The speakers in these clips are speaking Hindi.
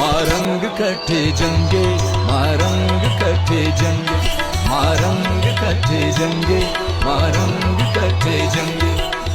मारंग कठे जंगे, मारंग कठे जंगे, मारंग कठे जंगे, मारंग कठे जंगे।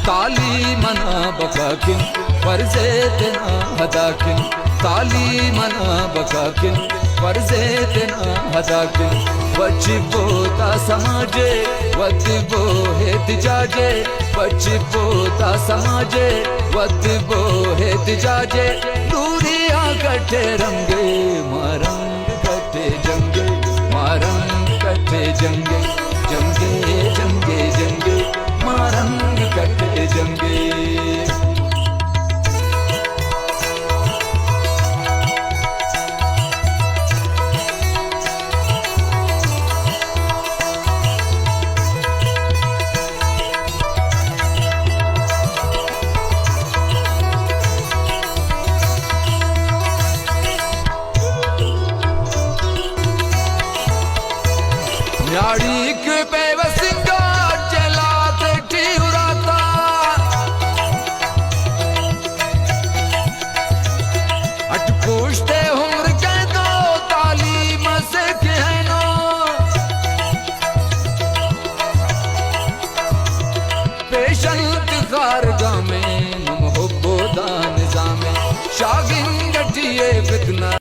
ताली मना बकाकिन फर्जे तेना हदाकिन, ताली मना बकाकिन फर्जे तेना हदाकिन। वचिबोता समाजे वतिबो हेतिजाजे, वचिबोता समाजे वतिबो हेतिजाजे। दूरिया कठे रंगे, मारंग कठे जंगे, मारंग कठे जंगे, जंगे जंगे जंगे, मारंग कठे जंगे। न्याड़ी के बेवसिंगा जलाते ठिहुराता, अट पूछते उम्र के दो तालीम से कहनो। पेशंत खारगा में मुहब्बो दान जामे, शागिन गठिए फितना।